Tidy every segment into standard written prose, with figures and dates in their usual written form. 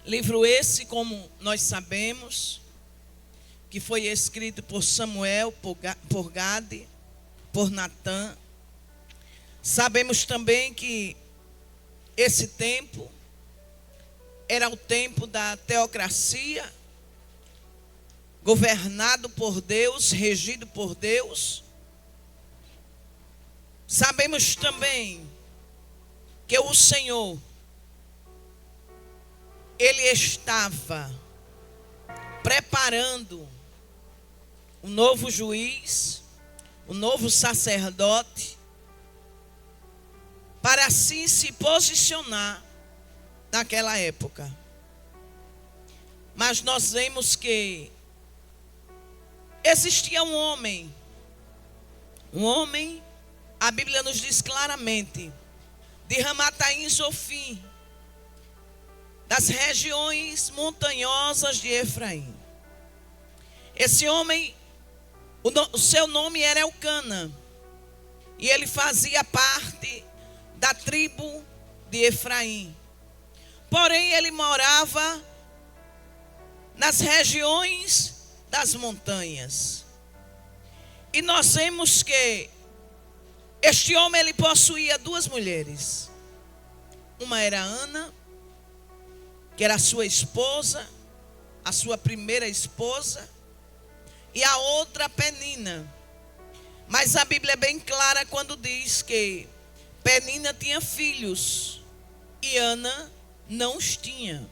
Livro esse, como nós sabemos, que foi escrito por Samuel, por Gade, por Natã. Sabemos também que esse tempo era o tempo da teocracia, governado por Deus, regido por Deus. Sabemos também que o Senhor, Ele estava preparando um novo juiz, um novo sacerdote, para assim se posicionar naquela época. Mas nós vemos que existia um homem, a Bíblia nos diz claramente, de Ramataim Zofim, das regiões montanhosas de Efraim. Esse homem, o seu nome era Elcana, e ele fazia parte da tribo de Efraim. Porém, ele morava nas regiões das montanhas. E nós vemos que este homem, ele possuía duas mulheres. Uma era Ana, que era a sua esposa, a sua primeira esposa, e a outra Penina. Mas a Bíblia é bem clara quando diz que Penina tinha filhos e Ana não os tinha.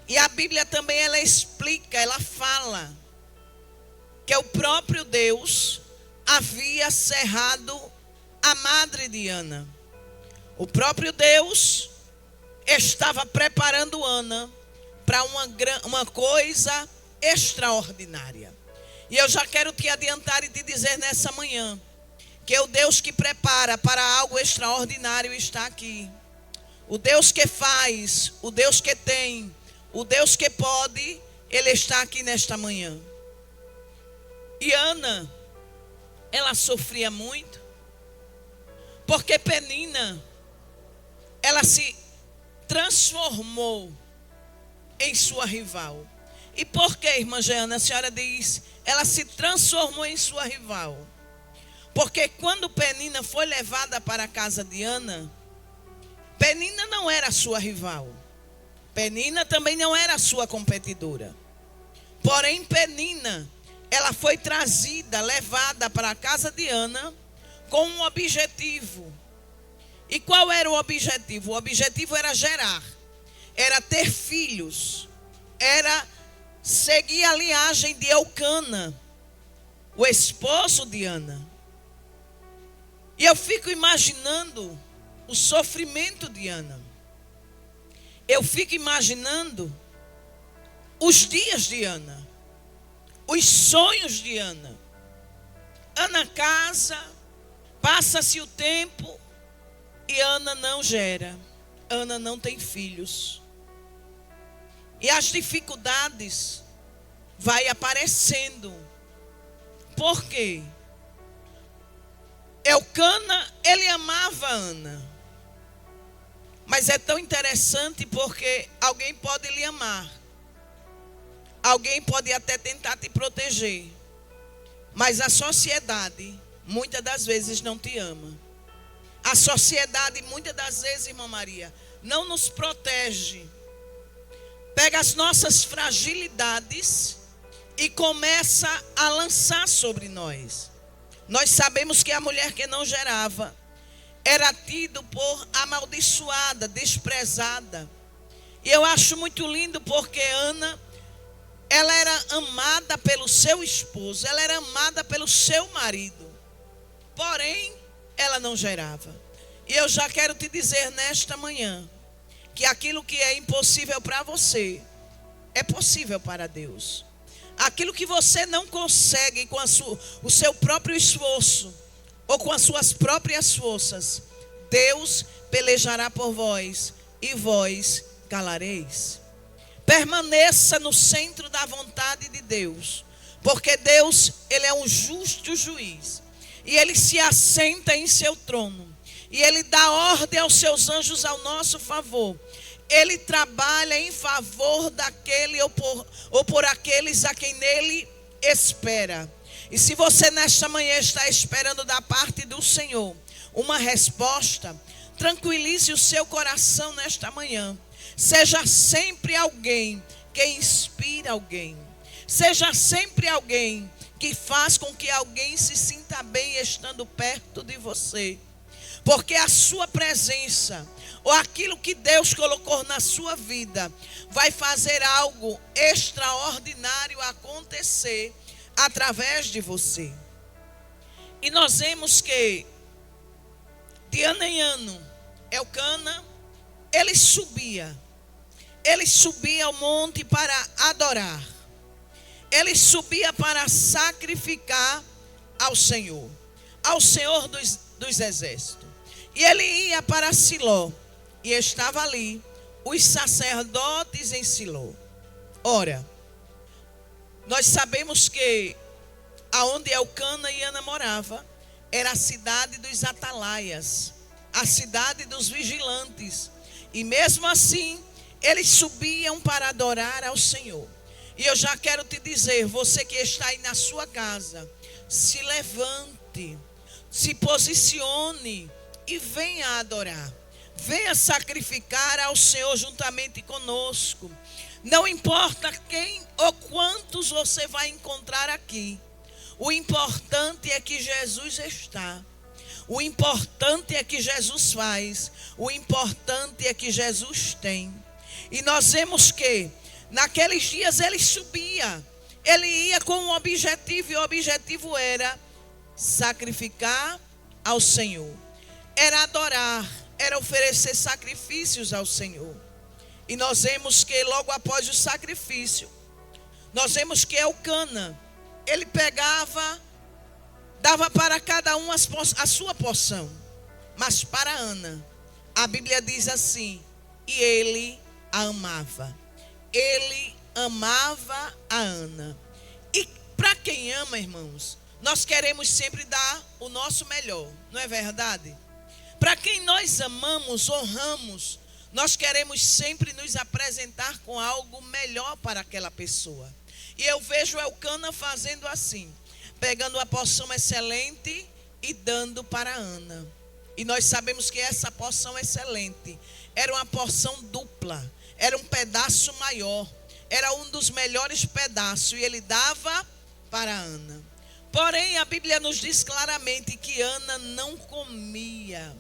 E a Bíblia também ela explica, ela fala que o próprio Deus havia cerrado a madre de Ana. O próprio Deus estava preparando Ana para uma coisa extraordinária. E eu já quero te adiantar e te dizer nessa manhã que o Deus que prepara para algo extraordinário está aqui. O Deus que faz, o Deus que tem, o Deus que pode, Ele está aqui nesta manhã. E Ana, ela sofria muito, porque Penina, ela se transformou em sua rival. E por que, irmã Jeana, a senhora diz, ela se transformou em sua rival? Porque quando Penina foi levada para a casa de Ana, Penina não era sua rival. Penina também não era sua competidora. Porém, Penina, ela foi trazida, levada para a casa de Ana com um objetivo. E qual era o objetivo? O objetivo era gerar, era ter filhos, era seguir a linhagem de Elcana, o esposo de Ana. E eu fico imaginando o sofrimento de Ana. Eu fico imaginando os dias de Ana, os sonhos de Ana. Ana casa, passa-se o tempo e Ana não gera. Ana não tem filhos. E as dificuldades vai aparecendo. Por quê? Elcana, ele amava Ana. Mas é tão interessante porque alguém pode lhe amar. Alguém pode até tentar te proteger. Mas a sociedade, muitas das vezes, não te ama. A sociedade, muitas das vezes, irmã Maria, não nos protege. Pega as nossas fragilidades e começa a lançar sobre nós. Nós sabemos que a mulher que não gerava era tida por amaldiçoada, desprezada. E eu acho muito lindo porque Ana, ela era amada pelo seu esposo, ela era amada pelo seu marido. Porém, ela não gerava. E eu já quero te dizer nesta manhã que aquilo que é impossível para você é possível para Deus. Aquilo que você não consegue com o seu próprio esforço ou com as suas próprias forças, Deus pelejará por vós e vós calareis. Permaneça no centro da vontade de Deus, porque Deus, Ele é um justo juiz e Ele se assenta em seu trono e Ele dá ordem aos seus anjos ao nosso favor. Ele trabalha em favor daquele ou por aqueles a quem nele espera. E se você nesta manhã está esperando da parte do Senhor uma resposta, tranquilize o seu coração nesta manhã. Seja sempre alguém que inspira alguém. Seja sempre alguém que faz com que alguém se sinta bem estando perto de você. Porque a sua presença, ou aquilo que Deus colocou na sua vida, vai fazer algo extraordinário acontecer através de você. E nós vemos que, de ano em ano, Elcana, ele subia ao monte para adorar. Ele subia para sacrificar ao Senhor dos exércitos. E ele ia para Siló, e estava ali os sacerdotes em Siló. Ora, nós sabemos que aonde Elcana e Ana morava era a cidade dos atalaias, a cidade dos vigilantes. E mesmo assim, eles subiam para adorar ao Senhor. E eu já quero te dizer, você que está aí na sua casa, se levante, se posicione e venha adorar. Venha sacrificar ao Senhor juntamente conosco. Não importa quem ou quantos você vai encontrar aqui. O importante é que Jesus está. O importante é que Jesus faz. O importante é que Jesus tem. E nós vemos que naqueles dias ele subia. Ele ia com um objetivo, e o objetivo era sacrificar ao Senhor. Era adorar, era oferecer sacrifícios ao Senhor. E nós vemos que logo após o sacrifício, nós vemos que Elcana, ele pegava, dava para cada um a sua porção. Mas para Ana, a Bíblia diz assim, e ele a amava. Ele amava a Ana. E para quem ama, irmãos, nós queremos sempre dar o nosso melhor, não é verdade? Para quem nós amamos, honramos, nós queremos sempre nos apresentar com algo melhor para aquela pessoa. E eu vejo Elcana fazendo assim, pegando a porção excelente e dando para Ana. E nós sabemos que essa porção excelente era uma porção dupla, era um pedaço maior, era um dos melhores pedaços, e ele dava para Ana. Porém, a Bíblia nos diz claramente que Ana não comia,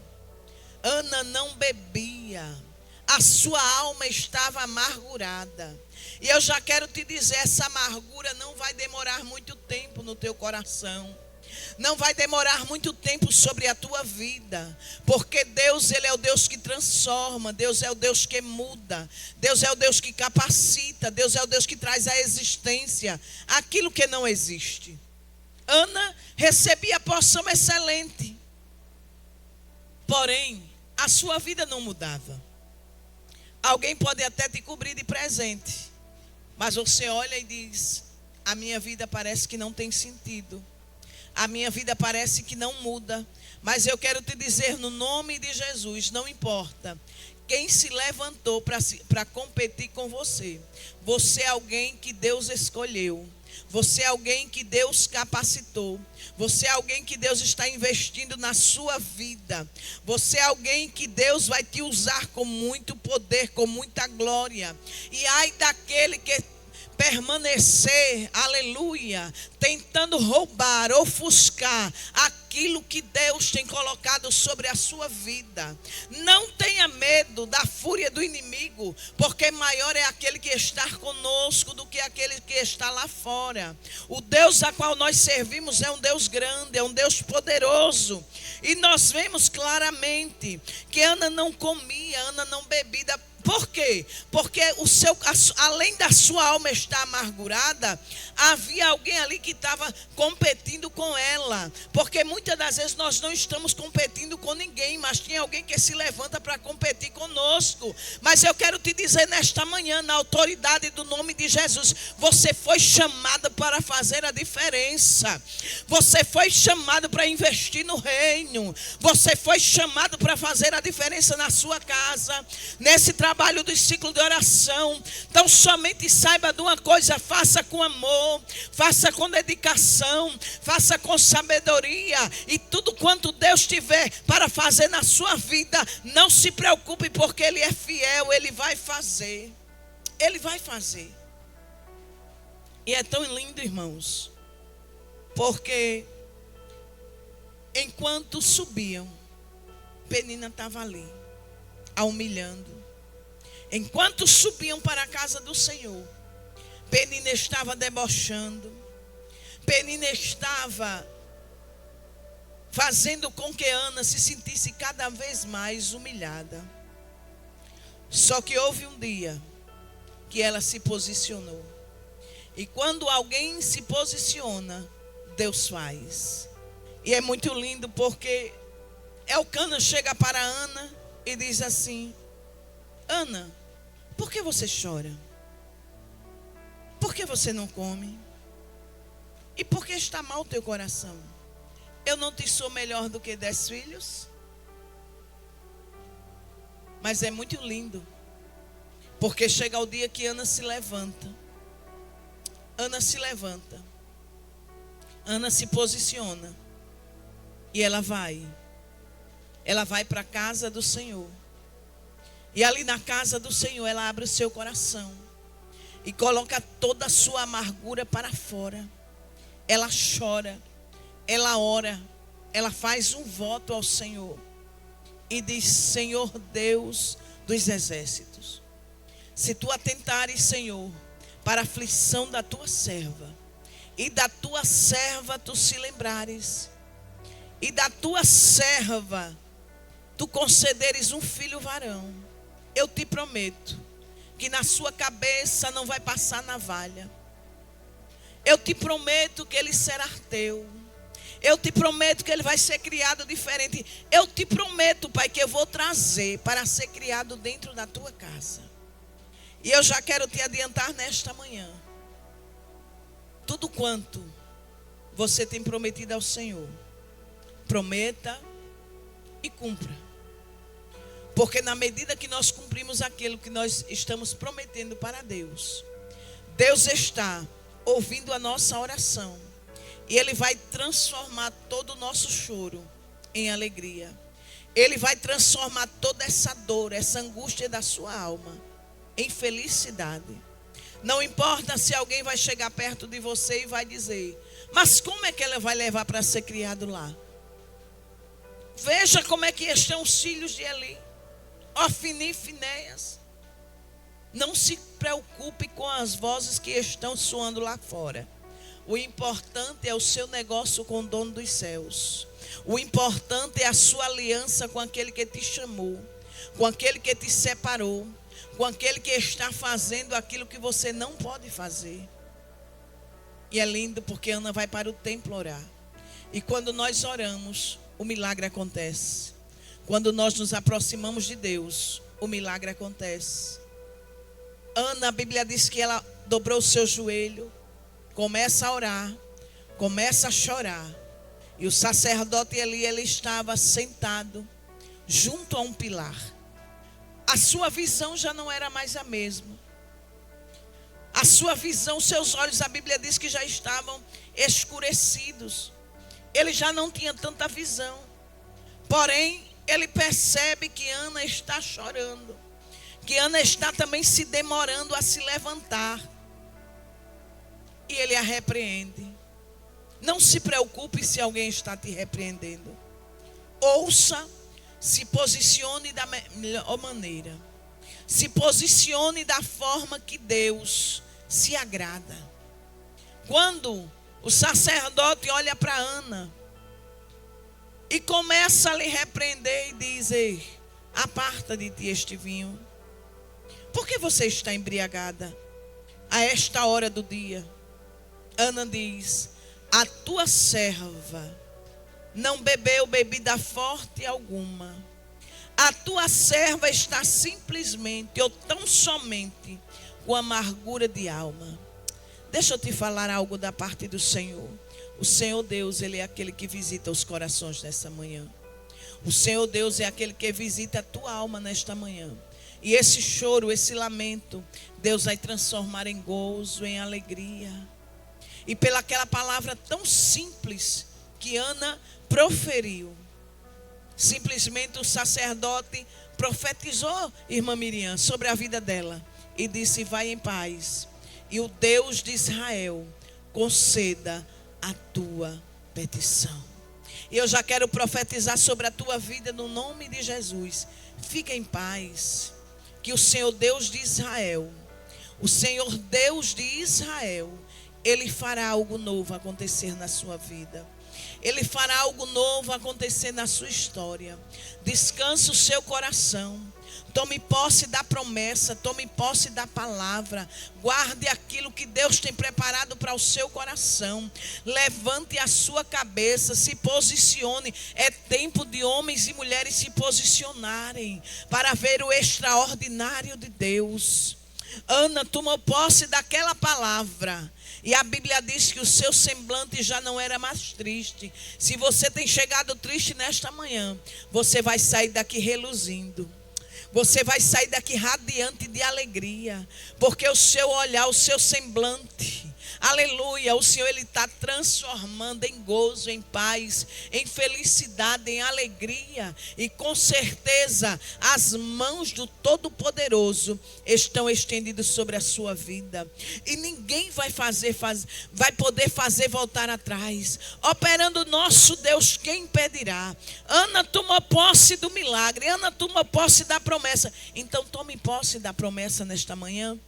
Ana não bebia, a sua alma estava amargurada. E eu já quero te dizer, essa amargura não vai demorar muito tempo no teu coração. Não vai demorar muito tempo sobre a tua vida. Porque Deus, Ele é o Deus que transforma. Deus é o Deus que muda. Deus é o Deus que capacita. Deus é o Deus que traz à existência aquilo que não existe. Ana recebia a porção excelente. Porém, a sua vida não mudava. Alguém pode até te cobrir de presente, mas você olha e diz, a minha vida parece que não tem sentido. A minha vida parece que não muda. Mas eu quero te dizer, no nome de Jesus, não importa quem se levantou para competir com você. Você é alguém que Deus escolheu. Você é alguém que Deus capacitou. Você é alguém que Deus está investindo na sua vida. Você é alguém que Deus vai te usar com muito poder, com muita glória. E ai daquele que permanecer, aleluia, tentando roubar, ofuscar aquilo que Deus tem colocado sobre a sua vida. Não tenha medo da fúria do inimigo, porque maior é aquele que está conosco do que aquele que está lá fora. O Deus a qual nós servimos é um Deus grande, é um Deus poderoso. E nós vemos claramente que Ana não comia, Ana não bebia. Por quê? Porque além da sua alma estar amargurada, havia alguém ali que estava competindo com ela. Porque muitas das vezes nós não estamos competindo com ninguém, mas tem alguém que se levanta para competir conosco. Mas eu quero te dizer nesta manhã, na autoridade do nome de Jesus, você foi chamado para fazer a diferença. Você foi chamado para investir no reino. Você foi chamado para fazer a diferença na sua casa, nesse trabalho, trabalho do ciclo de oração. Então somente saiba de uma coisa: faça com amor, faça com dedicação, faça com sabedoria. E tudo quanto Deus tiver para fazer na sua vida, não se preocupe, porque Ele é fiel, Ele vai fazer. Ele vai fazer. E é tão lindo, irmãos, porque enquanto subiam, Penina estava ali, a humilhando. Enquanto subiam para a casa do Senhor, Penina estava debochando. Penina estava fazendo com que Ana se sentisse cada vez mais humilhada. Só que houve um dia que ela se posicionou. E quando alguém se posiciona, Deus faz. E é muito lindo, porque Elcana chega para Ana e diz assim: Ana, por que você chora? Por que você não come? E por que está mal o teu coração? Eu não te sou melhor do que 10 filhos? Mas é muito lindo, porque chega o dia que Ana se levanta. Ana se levanta. Ana se posiciona. E ela vai para a casa do Senhor. E ali na casa do Senhor ela abre o seu coração e coloca toda a sua amargura para fora. Ela chora, ela ora, ela faz um voto ao Senhor e diz: Senhor Deus dos exércitos, se tu atentares, Senhor, para a aflição da tua serva, e da tua serva tu se lembrares, e da tua serva tu concederes um filho varão, eu te prometo que na sua cabeça não vai passar navalha. Eu te prometo que ele será teu. Eu te prometo que ele vai ser criado diferente. Eu te prometo, Pai, que eu vou trazer para ser criado dentro da tua casa. E eu já quero te adiantar nesta manhã: tudo quanto você tem prometido ao Senhor, prometa e cumpra. Porque na medida que nós cumprimos aquilo que nós estamos prometendo para Deus, Deus está ouvindo a nossa oração. E Ele vai transformar todo o nosso choro em alegria. Ele vai transformar toda essa dor, essa angústia da sua alma em felicidade. Não importa se alguém vai chegar perto de você e vai dizer: mas como é que ela vai levar para ser criado lá? Veja como é que estão os filhos de Eli, Ofni e Finéias. Não se preocupe com as vozes que estão soando lá fora. O importante é o seu negócio com o dono dos céus. O importante é a sua aliança com aquele que te chamou, com aquele que te separou, com aquele que está fazendo aquilo que você não pode fazer. E é lindo, porque Ana vai para o templo orar. E quando nós oramos, o milagre acontece. Quando nós nos aproximamos de Deus, o milagre acontece. Ana, a Bíblia diz que ela dobrou o seu joelho, começa a orar, começa a chorar. E o sacerdote Eli, ele estava sentado junto a um pilar. A sua visão já não era mais a mesma. A sua visão, seus olhos, a Bíblia diz que já estavam escurecidos. Ele já não tinha tanta visão. Porém, ele percebe que Ana está chorando, que Ana está também se demorando a se levantar. E ele a repreende. Não se preocupe se alguém está te repreendendo. Ouça, se posicione da melhor maneira. Se posicione da forma que Deus se agrada. Quando o sacerdote olha para Ana e começa a lhe repreender e dizer: aparta de ti este vinho. Por que você está embriagada a esta hora do dia? Ana diz: a tua serva não bebeu bebida forte alguma. A tua serva está simplesmente ou tão somente com amargura de alma. Deixa eu te falar algo da parte do Senhor. O Senhor Deus, Ele é aquele que visita os corações nessa manhã. O Senhor Deus é aquele que visita a tua alma nesta manhã. E esse choro, esse lamento, Deus vai transformar em gozo, em alegria. E pelaquela palavra tão simples que Ana proferiu, simplesmente o sacerdote profetizou, irmã Miriam, sobre a vida dela. E disse: vai em paz, e o Deus de Israel conceda a tua petição. E eu já quero profetizar sobre a tua vida no nome de Jesus. Fica em paz, que o Senhor Deus de Israel, o Senhor Deus de Israel, Ele fará algo novo acontecer na sua vida. Ele fará algo novo acontecer na sua história. Descanse o seu coração. Tome posse da promessa, tome posse da palavra. Guarde aquilo que Deus tem preparado para o seu coração. Levante a sua cabeça, se posicione. É tempo de homens e mulheres se posicionarem para ver o extraordinário de Deus. Ana tomou posse daquela palavra. E a Bíblia diz que o seu semblante já não era mais triste. Se você tem chegado triste nesta manhã, você vai sair daqui reluzindo. Você vai sair daqui radiante de alegria. Porque o seu olhar, o seu semblante, aleluia, o Senhor Ele está transformando em gozo, em paz, em felicidade, em alegria. E com certeza as mãos do Todo-Poderoso estão estendidas sobre a sua vida. E ninguém vai poder fazer voltar atrás. Operando o nosso Deus, quem impedirá? Ana tomou posse do milagre, Ana tomou posse da promessa. Então tome posse da promessa nesta manhã.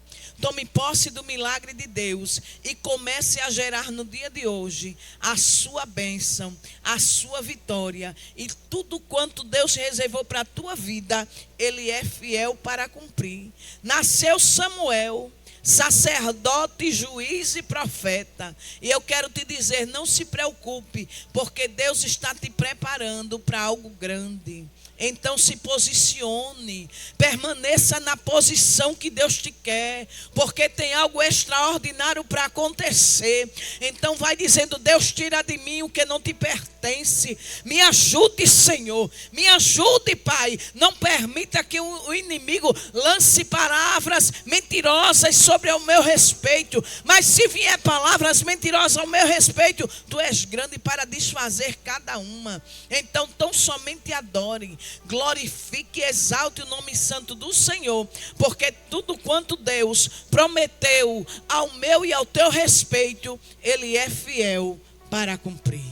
Tome posse do milagre de Deus e comece a gerar no dia de hoje a sua bênção, a sua vitória. E tudo quanto Deus reservou para a tua vida, Ele é fiel para cumprir. Nasceu Samuel, sacerdote, juiz e profeta. E eu quero te dizer, não se preocupe, porque Deus está te preparando para algo grande. Então se posicione, permaneça na posição que Deus te quer, porque tem algo extraordinário para acontecer. Então vai dizendo: Deus, tira de mim o que não te pertence. Me ajude, Senhor, me ajude, Pai. Não permita que o inimigo lance palavras mentirosas sobre o meu respeito. Mas se vier palavras mentirosas ao meu respeito, Tu és grande para desfazer cada uma. Então tão somente adore, glorifique e exalte o nome santo do Senhor, porque tudo quanto Deus prometeu ao meu e ao teu respeito, Ele é fiel para cumprir.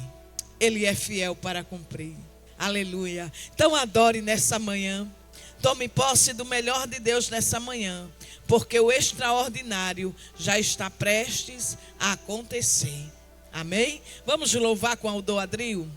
Ele é fiel para cumprir. Aleluia. Então adore nessa manhã. Tome posse do melhor de Deus nessa manhã, porque o extraordinário já está prestes a acontecer. Amém? Vamos louvar com Aldo Adrio?